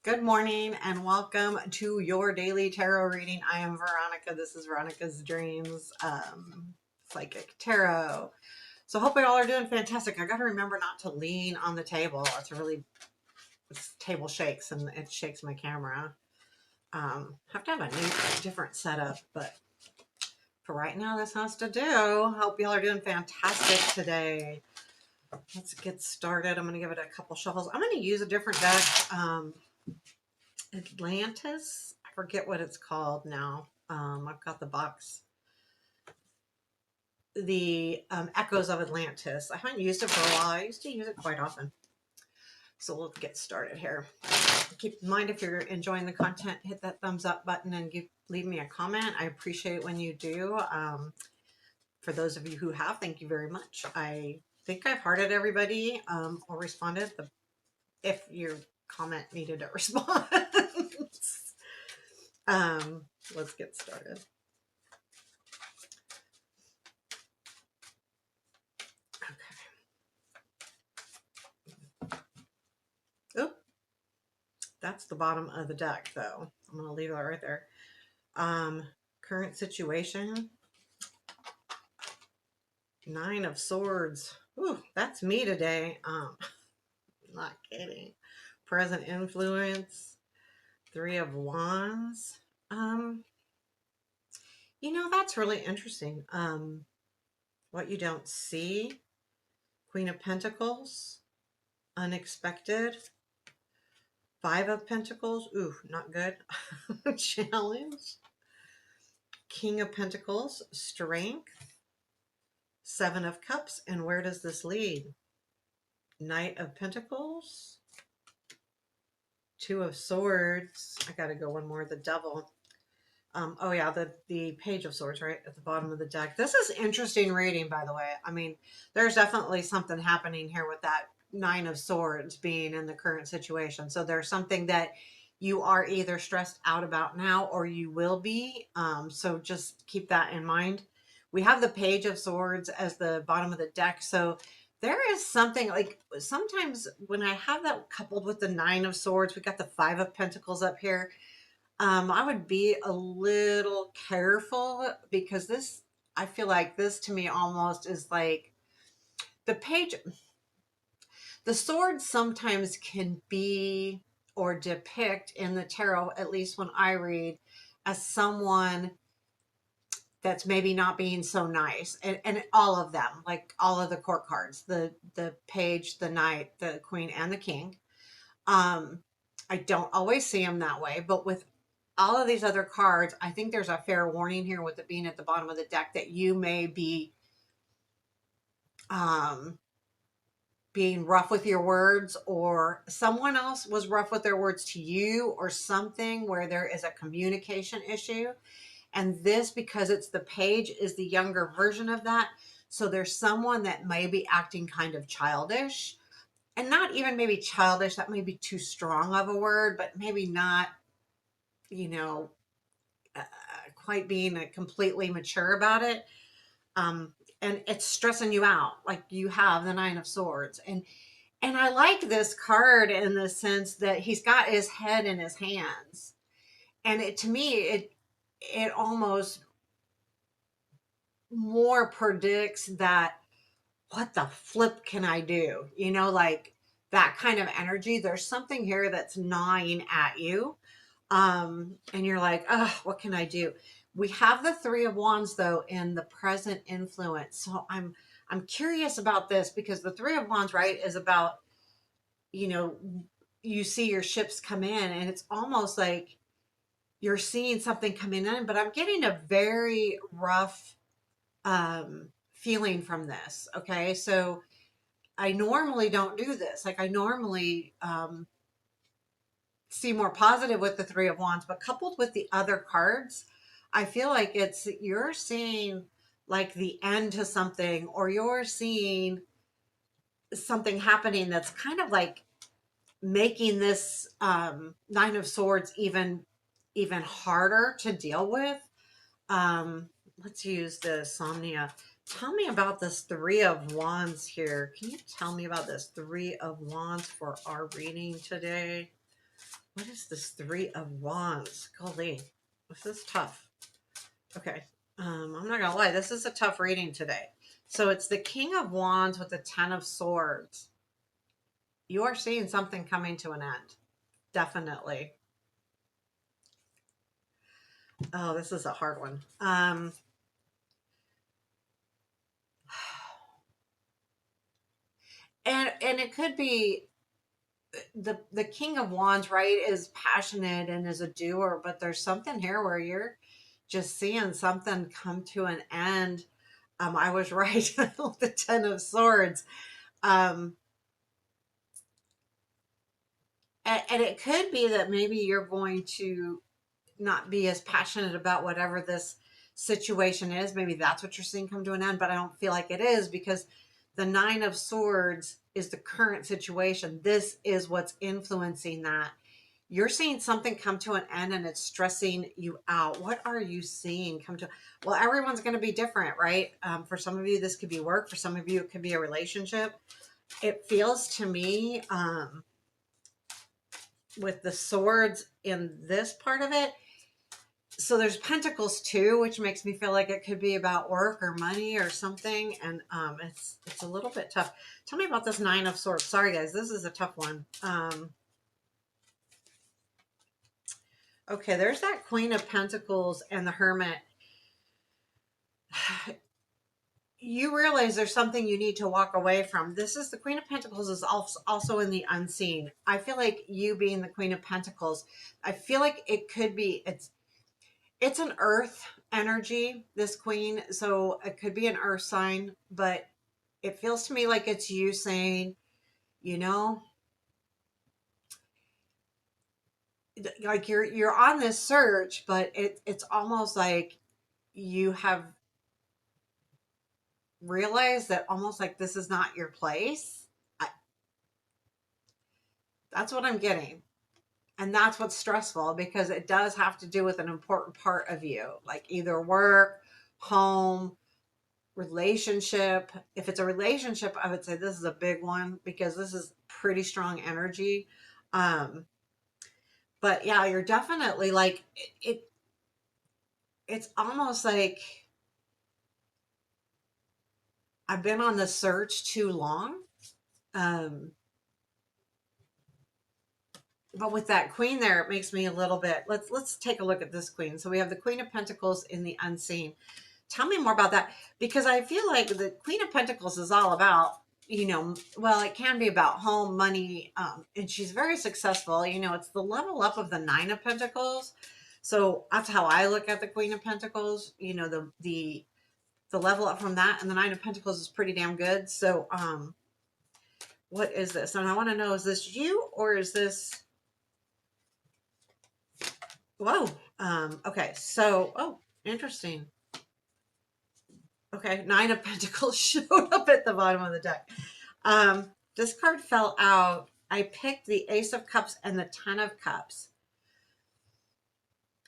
Good morning and welcome to your daily tarot reading. I am Veronica. This is Veronica's Dreams Psychic Tarot. So hope you all are doing fantastic. I got to remember not to lean on the table. This table shakes and it shakes my camera. Have to have a new, different setup, but for right now, this has to do. Hope y'all are doing fantastic today. Let's get started. I'm going to give it a couple shuffles. I'm going to use a different deck. Atlantis. I forget what it's called now. I've got the box. The Echoes of Atlantis. I haven't used it for a while. I used to use it quite often. So we'll get started here. Keep in mind, if you're enjoying the content, hit that thumbs up button and leave me a comment. I appreciate it when you do. For those of you who have, thank you very much. I think I've hearted everybody or responded. If your comment needed a response. Let's get started. Okay. Oh, that's the bottom of the deck, though. I'm going to leave that right there. Current situation. 9 of Swords. Ooh, that's me today. Not kidding. Present influence. 3 of Wands. That's really interesting. What you don't see. Queen of Pentacles. Unexpected. 5 of Pentacles. Ooh, not good. Challenge. King of Pentacles. Strength. 7 of Cups. And where does this lead? Knight of Pentacles. 2 of Swords. I got to go one more. The Devil. Oh yeah, the Page of Swords right at the bottom of the deck. This is interesting reading, by the way. I mean, there's definitely something happening here with that 9 of Swords being in the current situation. So there's something that you are either stressed out about now or you will be. So just keep that in mind. We have the Page of Swords as the bottom of the deck. So there is something like sometimes when I have that coupled with the 9 of Swords, we got the 5 of Pentacles up here. I would be a little careful because I feel like this to me almost is like the page. The sword sometimes can be or depict in the tarot, at least when I read, as someone that's maybe not being so nice. And all of them, like all of the court cards, the page, the knight, the queen, and the king. I don't always see them that way, but with all of these other cards, I think there's a fair warning here with it being at the bottom of the deck that you may be being rough with your words, or someone else was rough with their words to you, or something where there is a communication issue. And this, because it's the page, is the younger version of that. So there's someone that may be acting kind of childish, and not even maybe childish, that may be too strong of a word, but maybe not, you know, uh, quite being completely mature about it. And it's stressing you out, like you have the 9 of Swords. And I like this card in the sense that he's got his head in his hands. And to me, it almost more predicts that, what the flip can I do? Like that kind of energy. There's something here that's gnawing at you. And you're like, oh, what can I do? We have the 3 of Wands though in the present influence. So I'm curious about this because the 3 of Wands, right, is about, you see your ships come in and it's almost like you're seeing something coming in, but I'm getting a very rough feeling from this. Okay. So I normally don't do this. Like I normally see more positive with the 3 of Wands, but coupled with the other cards, I feel like you're seeing like the end to something, or you're seeing something happening that's kind of like making this 9 of Swords even harder to deal with. Let's use the Somnia. Tell me about this 3 of Wands here. Can you tell me about this 3 of Wands for our reading today? What is this Three of Wands? Golly, this is tough. Okay. I'm not gonna lie, this is a tough reading today. So it's the King of Wands with the Ten of Swords. You are seeing something coming to an end. Definitely. Oh, this is a hard one. And it could be the King of Wands, right, is passionate and is a doer, but there's something here where you're just seeing something come to an end. I was right with the Ten of Swords. Um, and it could be that maybe you're going to not be as passionate about whatever this situation is. Maybe that's what you're seeing come to an end, but I don't feel like it is, because the Nine of Swords is the current situation. This is what's influencing that. You're seeing something come to an end and it's stressing you out. What are you seeing come to? Well, everyone's going to be different, right? For some of you, this could be work. For some of you, it could be a relationship. It feels to me, with the swords in this part of it, so there's pentacles too, which makes me feel like it could be about work or money or something. And it's a little bit tough. Tell me about this Nine of Swords. Sorry guys, this is a tough one. Okay, there's that Queen of Pentacles and the Hermit. You realize there's something you need to walk away from. This is the Queen of Pentacles is also in the unseen. I feel like you being the Queen of Pentacles, I feel like it could be, it's an earth energy, this queen. So it could be an earth sign, but it feels to me like it's you saying, you know, like you're on this search, but it's almost like you have realized that almost like this is not your place. I, that's what I'm getting. And that's what's stressful, because it does have to do with an important part of you, like either work, home, relationship. If it's a relationship, I would say this is a big one, because this is pretty strong energy. Um, but yeah, you're definitely like it's almost like I've been on the search too long. Um, but with that queen there, it makes me a little bit, let's take a look at this queen. So we have the Queen of Pentacles in the unseen. Tell me more about that, because I feel like the Queen of Pentacles is all about, well, it can be about home, money, and she's very successful. It's the level up of the Nine of Pentacles. So that's how I look at the Queen of Pentacles. The level up from that and the Nine of Pentacles is pretty damn good. So what is this? And I want to know, is this you or is this, whoa, okay, so, oh, interesting. Okay, Nine of Pentacles showed up at the bottom of the deck. This card fell out. I picked the Ace of Cups and the Ten of Cups.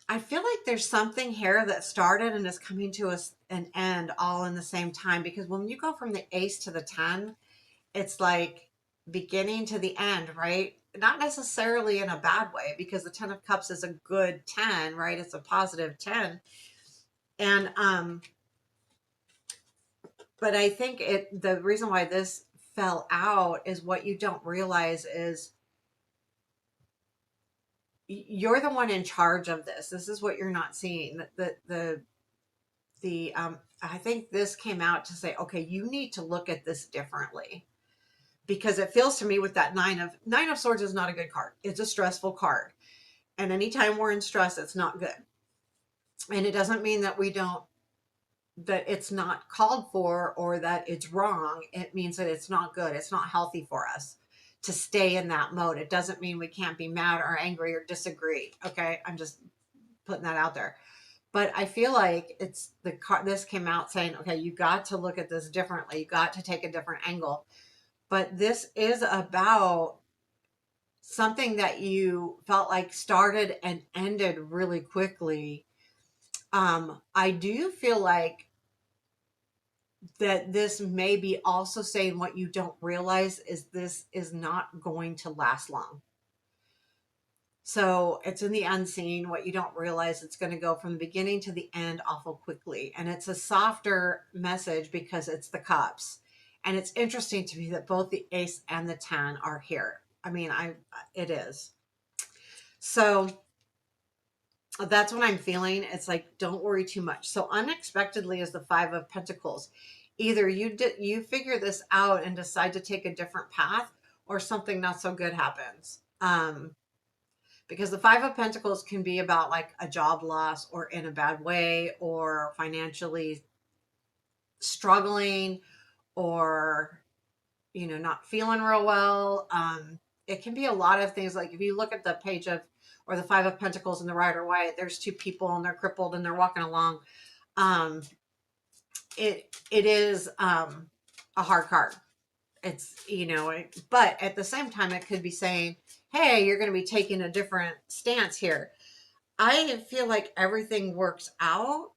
I feel like there's something here that started and is coming to an end all in the same time, because when you go from the Ace to the 10, it's like beginning to the end, right? Not necessarily in a bad way, because the Ten of Cups is a good 10, right? It's a positive 10. And but I think the reason why this fell out is what you don't realize is you're the one in charge of this. This is what you're not seeing. I think this came out to say, okay, you need to look at this differently, because it feels to me with that Nine of Swords is not a good card. It's a stressful card. And anytime we're in stress, it's not good. And it doesn't mean that that it's not called for or that it's wrong. It means that it's not good. It's not healthy for us to stay in that mode. It doesn't mean we can't be mad or angry or disagree. Okay. I'm just putting that out there. But I feel like this came out saying, okay, you got to look at this differently. You got to take a different angle. But this is about something that you felt like started and ended really quickly. I do feel like that this may be also saying what you don't realize is this is not going to last long. So it's in the unseen, what you don't realize. It's going to go from the beginning to the end awful quickly. And it's a softer message because it's the cups. And it's interesting to me that both the ace and the 10 are here. I mean, it is. So that's what I'm feeling. It's like, don't worry too much. So unexpectedly is the 5 of Pentacles. Either you figure this out and decide to take a different path, or something not so good happens. Because the 5 of Pentacles can be about like a job loss, or in a bad way, or financially struggling, or not feeling real well. It can be a lot of things. Like if you look at the page of, or the 5 of Pentacles in the Rider Waite, there's 2 people and they're crippled and they're walking along. Um, it is a hard card. It's, but at the same time, it could be saying, hey, you're going to be taking a different stance here. I feel like everything works out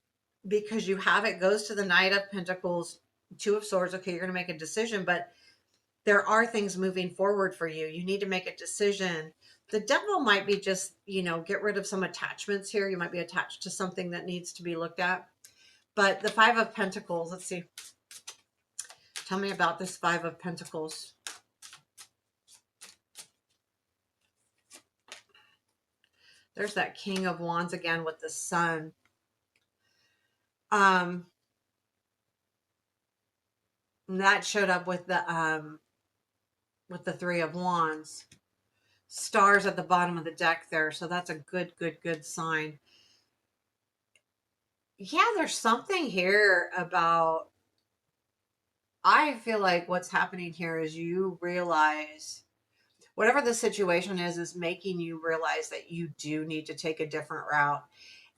because you have it goes to the Knight of Pentacles, 2 of Swords. Okay, you're going to make a decision, but there are things moving forward for you. You need to make a decision. The Devil might be just, get rid of some attachments here. You might be attached to something that needs to be looked at. But the 5 of Pentacles, let's see. Tell me about this 5 of Pentacles. There's that King of Wands again with the Sun. That showed up with the 3 of Wands. Stars at the bottom of the deck there. So that's a good sign. Yeah, there's something here about, I feel like what's happening here is you realize whatever the situation is making you realize that you do need to take a different route.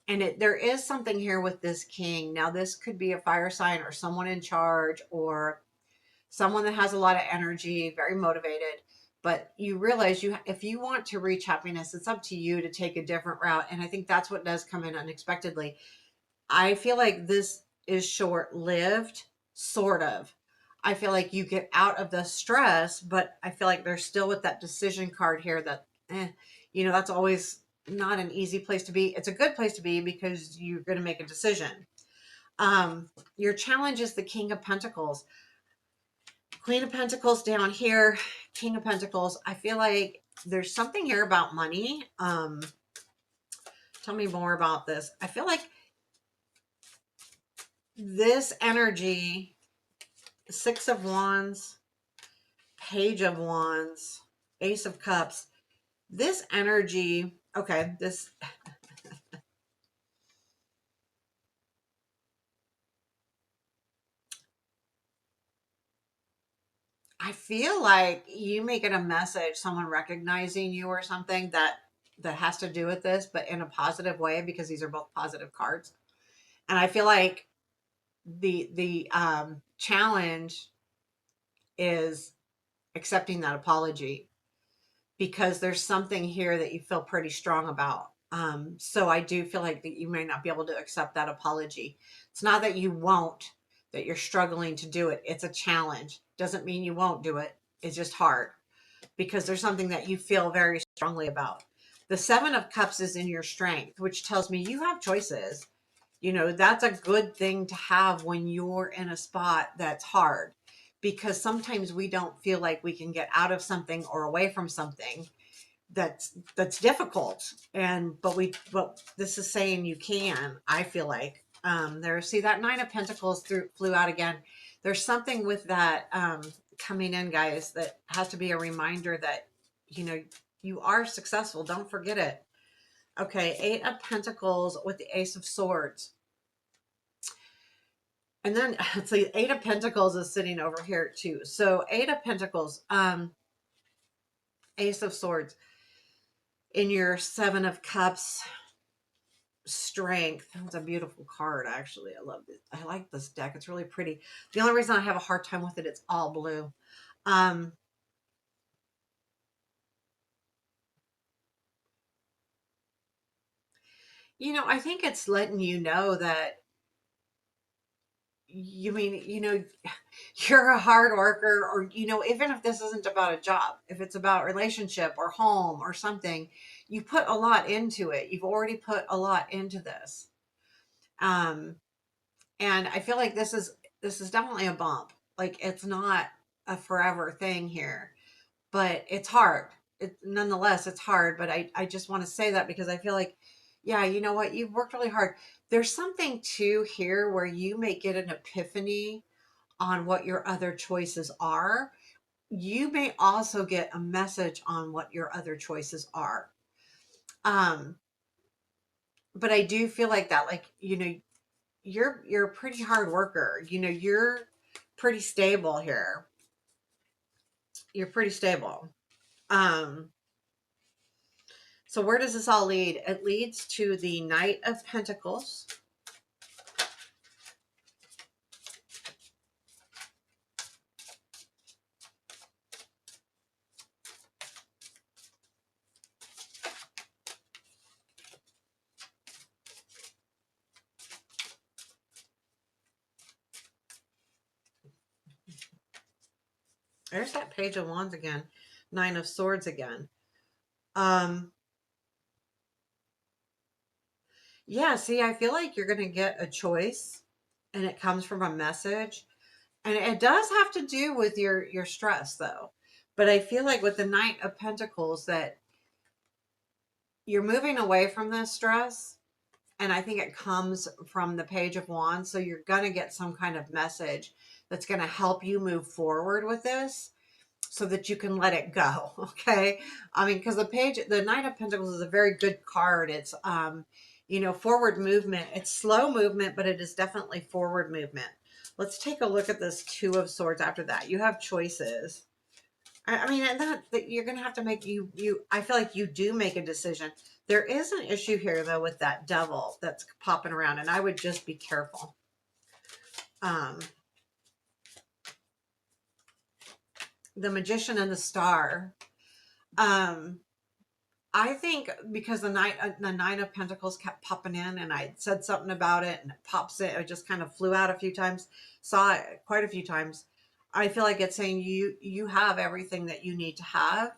And there is something here with this king. Now, this could be a fire sign or someone in charge or someone that has a lot of energy, very motivated. But you realize if you want to reach happiness, it's up to you to take a different route. And I think that's what does come in unexpectedly. I feel like this is short-lived, sort of. I feel like you get out of the stress, but I feel like there's still with that decision card here that, that's always not an easy place to be. It's a good place to be because you're going to make a decision. Your challenge is the King of Pentacles. Queen of Pentacles down here, King of Pentacles. I feel like there's something here about money. Tell me more about this. I feel like this energy, 6 of Wands, Page of Wands, Ace of Cups, this energy, okay, this, I feel like you make it a message, someone recognizing you or something that has to do with this, but in a positive way, because these are both positive cards. And I feel like the challenge is accepting that apology, because there's something here that you feel pretty strong about. So I do feel like that you may not be able to accept that apology. It's not that you won't, that you're struggling to do it. It's a challenge. Doesn't mean you won't do it. It's just hard because there's something that you feel very strongly about. The 7 of Cups is in your strength, which tells me you have choices. That's a good thing to have when you're in a spot that's hard, because sometimes we don't feel like we can get out of something or away from something that's difficult. But this is saying you can. I feel like see that 9 of Pentacles flew out again. There's something with that coming in, guys, that has to be a reminder that you are successful. Don't forget it. Okay, 8 of Pentacles with the Ace of Swords. And then it's like 8 of Pentacles is sitting over here too. So 8 of Pentacles, Ace of Swords in your 7 of Cups strength. It's a beautiful card, actually. I love it. I like this deck. It's really pretty. The only reason I have a hard time with it, it's all blue. I think it's letting you know that you're a hard worker, or even if this isn't about a job, if it's about relationship or home or something, you put a lot into it. You've already put a lot into this. Um, and I feel like this is definitely a bump. Like it's not a forever thing here, but it's hard. Nonetheless, it's hard. But I just want to say that because I feel like, yeah, you know what? You've worked really hard. There's something too here where you may get an epiphany on what your other choices are. You may also get a message on what your other choices are. Um, but I do feel like that, like, you know, you're a pretty hard worker. You know, you're pretty stable here. You're pretty stable. Um, so where does this all lead? It leads to the Knight of Pentacles. There's that Page of Wands again. Nine of Swords again. Um, yeah, see, I feel like you're going to get a choice and it comes from a message. And it does have to do with your stress though. But I feel like with the Knight of Pentacles that you're moving away from this stress, and I think it comes from the Page of Wands. So you're going to get some kind of message that's going to help you move forward with this so that you can let it go. Okay. I mean, because the Knight of Pentacles is a very good card. It's, you know, forward movement. It's slow movement, but it is definitely forward movement. Let's take a look at this Two of Swords after that. You have choices. I mean, and that you're going to have to make I feel like you do make a decision. There is an issue here though with that devil that's popping around, and I would just be careful. Um, the Magician and the Star. Um, I think because the Nine of Pentacles kept popping in, and I said something about it, and it pops in. It just kind of flew out a few times. Saw it quite a few times. I feel like it's saying you have everything that you need to have,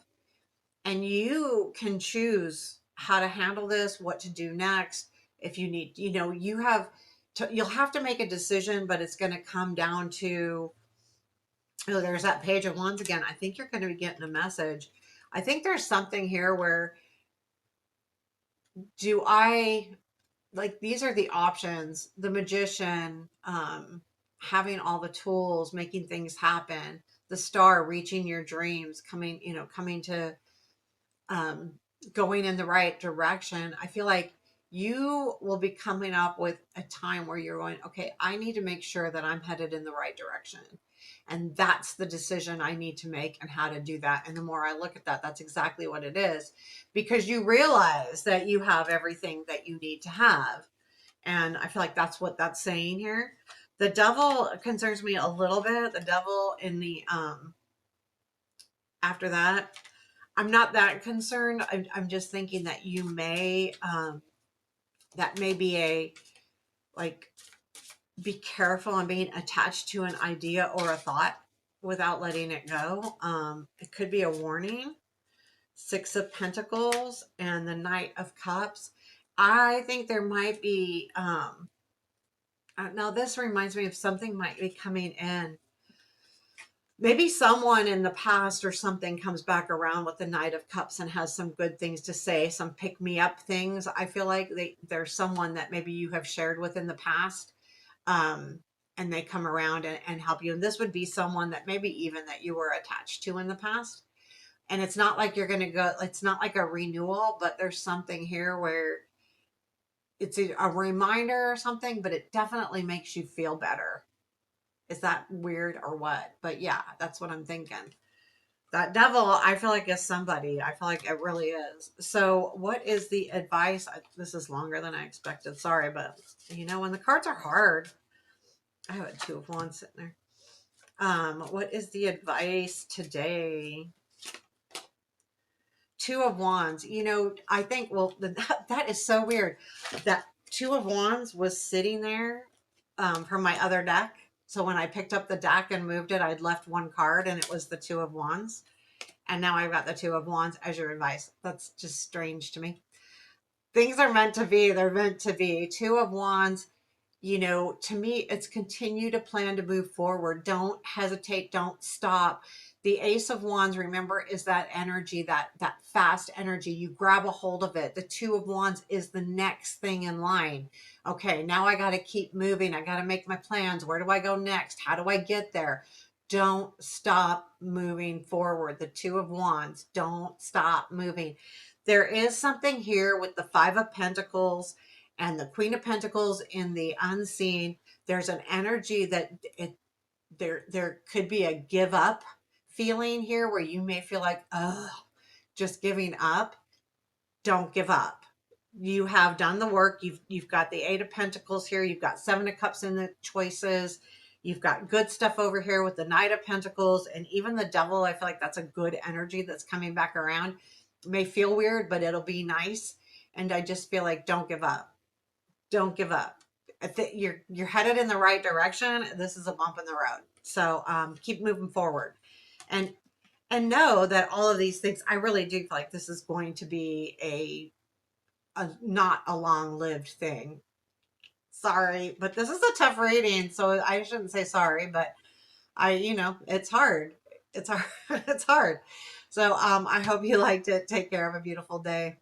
and you can choose how to handle this, what to do next. If you need, you know, you'll have to make a decision, but it's going to come down to, oh, there's that Page of Wands again. I think you're going to be getting a message. I think there's something here where do I like these are the options. The Magician, having all the tools, making things happen. The Star, reaching your dreams, coming, you know, coming to um, going in the right direction. I feel like you will be coming up with a time where you're going, okay, I need to make sure that I'm headed in the right direction. And that's the decision I need to make and how to do that. And the more I look at that, that's exactly what it is, because you realize that you have everything that you need to have. And I feel like that's what that's saying here. The devil concerns me a little bit. The devil in the after that, I'm not that concerned. I'm just thinking that you may that may be a like be careful on being attached to an idea or a thought without letting it go. It could be a warning. Six of Pentacles and the Knight of Cups. I think there might be now this reminds me of something might be coming in. Maybe someone in the past or something comes back around with the Knight of Cups and has some good things to say, some pick me up things. I feel like there's someone that maybe you have shared with in the past, um, and they come around and help you. And this would be someone that maybe even that you were attached to in the past. And it's not like you're going to go, it's not like a renewal, but there's something here where it's a reminder or something, but it definitely makes you feel better. Is that weird or what? But yeah, that's what I'm thinking. That devil, I feel like is somebody. I feel like it really is. So what is the advice? This is longer than I expected. Sorry, but you know, when the cards are hard, I have a Two of Wands sitting there. What is the advice today? Two of Wands. You know, I think, well, that is so weird. That Two of Wands was sitting there from my other deck. So when I picked up the deck and moved it, I'd left one card and it was the Two of Wands. And now I've got the Two of Wands as your advice. That's just strange to me. Things are meant to be. They're meant to be. Two of Wands, you know, to me, it's continue to plan to move forward. Don't hesitate. Don't stop. The Ace of Wands, remember, is that energy, that fast energy. You grab a hold of it. The Two of Wands is the next thing in line. Okay, now I got to keep moving. I got to make my plans. Where do I go next? How do I get there? Don't stop moving forward. The Two of Wands, don't stop moving. There is something here with the Five of Pentacles and the Queen of Pentacles in the unseen. There's an energy that there could be a give up feeling here where you may feel like, oh, just giving up. Don't give up. You have done the work. You've got the Eight of Pentacles here. You've got Seven of Cups in the choices. You've got good stuff over here with the Knight of Pentacles and even the Devil. I feel like that's a good energy that's coming back around. It may feel weird, but it'll be nice. And I just feel like don't give up. Don't give up. You're headed in the right direction. This is a bump in the road. So keep moving forward. And know that all of these things, I really do feel like this is going to be a not a long-lived thing. Sorry, but this is a tough reading, so I shouldn't say sorry, but it's hard. It's hard. It's hard. So I hope you liked it. Take care. Have a beautiful day.